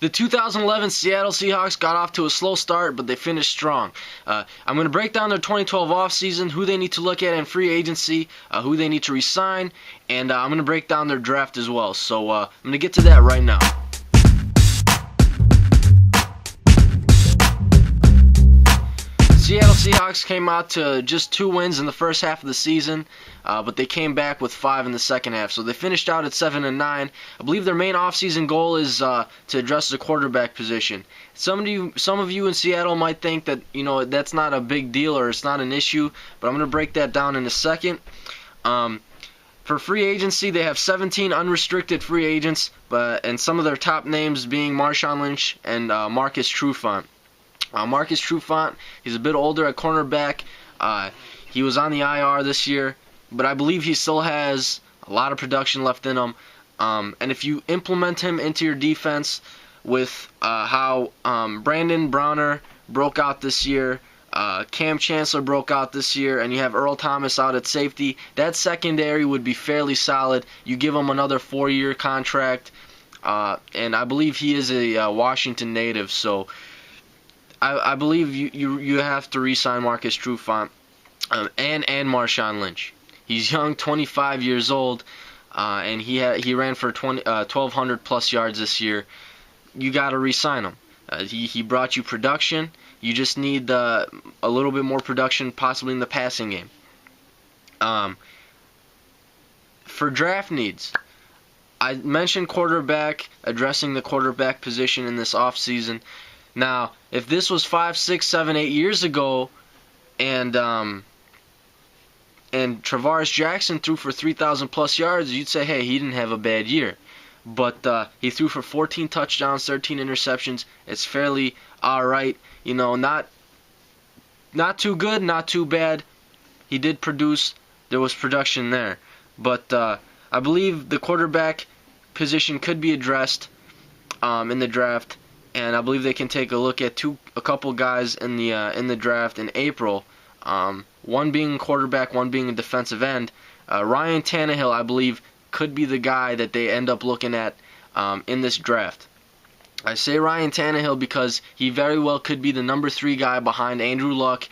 The 2011 Seattle Seahawks got off to a slow start, but they finished strong. I'm going to break down their 2012 offseason, who they need to look at in free agency, who they need to re-sign, and I'm going to break down their draft as well. So I'm going to get to that right now. Seattle Seahawks came out to just 2 wins in the first half of the season, but they came back with 5 in the second half. So they finished out at 7-9. I believe their main offseason goal is to address the quarterback position. Some of you in Seattle might think that that's not a big deal or it's not an issue, but I'm going to break that down in a second. For free agency, they have 17 unrestricted free agents, and some of their top names being Marshawn Lynch and Marcus Trufant. Marcus Trufant, he's a bit older at cornerback. He was on the IR this year, but I believe he still has a lot of production left in him. And if you implement him into your defense with how Brandon Browner broke out this year, Cam Chancellor broke out this year, and you have Earl Thomas out at safety, that secondary would be fairly solid. You give him another 4-year contract, and I believe he is a Washington native, so I believe you have to re-sign Marcus Trufant and Marshawn Lynch. He's young, 25 years old, and he ran for 1,200 plus yards this year. You got to re-sign him. He brought you production. You just need a little bit more production, possibly in the passing game. For draft needs, I mentioned quarterback, addressing the quarterback position in this offseason. Now, if this was 5, 6, 7, 8 years ago, and Travaris Jackson threw for 3,000 plus yards, you'd say, hey, he didn't have a bad year. But he threw for 14 touchdowns, 13 interceptions. It's fairly all right. Not too good, not too bad. He did produce. There was production there. But I believe the quarterback position could be addressed in the draft. And I believe they can take a look at a couple guys in the draft in April. One being quarterback, one being a defensive end. Ryan Tannehill, I believe, could be the guy that they end up looking at in this draft. I say Ryan Tannehill because he very well could be the number 3 guy behind Andrew Luck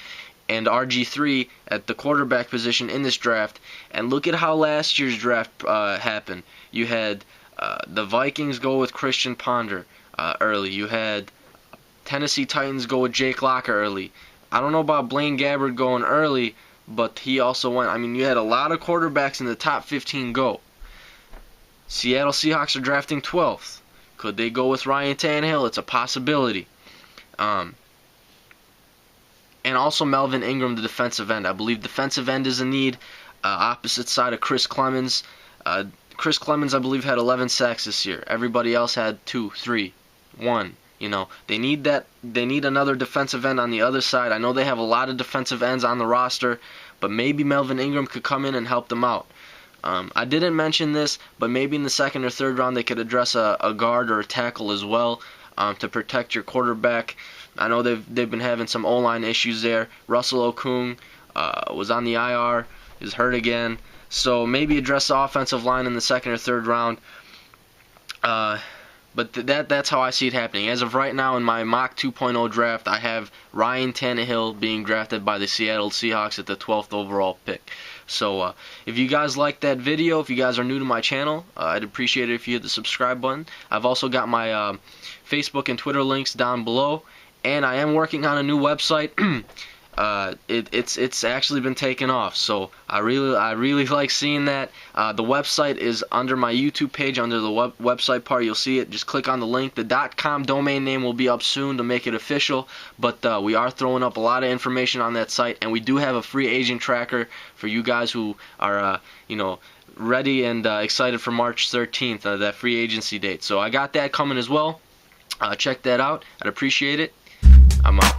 and RG3 at the quarterback position in this draft. And look at how last year's draft happened. You had the Vikings go with Christian Ponder early. You had Tennessee Titans go with Jake Locker early. I don't know about Blaine Gabbert going early, but he also went. I mean, you had a lot of quarterbacks in the top 15 go. Seattle Seahawks are drafting 12th. Could they go with Ryan Tannehill? It's a possibility. And also Melvin Ingram, the defensive end. I believe defensive end is a need. Opposite side of Chris Clemens. Chris Clemens, I believe, had 11 sacks this year. Everybody else had 2, 3, 1. They need that. They need another defensive end on the other side. I know they have a lot of defensive ends on the roster, but maybe Melvin Ingram could come in and help them out. I didn't mention this, but maybe in the 2nd or 3rd round they could address a guard or a tackle as well to protect your quarterback. I know they've been having some O-line issues there. Russell Okung was on the IR, is hurt again. So maybe address the offensive line in the 2nd or 3rd round. But that's how I see it happening. As of right now, in my mock 2.0 draft, I have Ryan Tannehill being drafted by the Seattle Seahawks at the 12th overall pick. So if you guys like that video, if you guys are new to my channel, I'd appreciate it if you hit the subscribe button. I've also got my Facebook and Twitter links down below, and I am working on a new website. It's actually been taken off, so I really like seeing that. The website is under my YouTube page, under the website part. You'll see it. Just click on the link. The .com domain name will be up soon to make it official, but we are throwing up a lot of information on that site, and we do have a free agent tracker for you guys who are ready and excited for March 13th, that free agency date. So I got that coming as well. Check that out. I'd appreciate it. I'm out.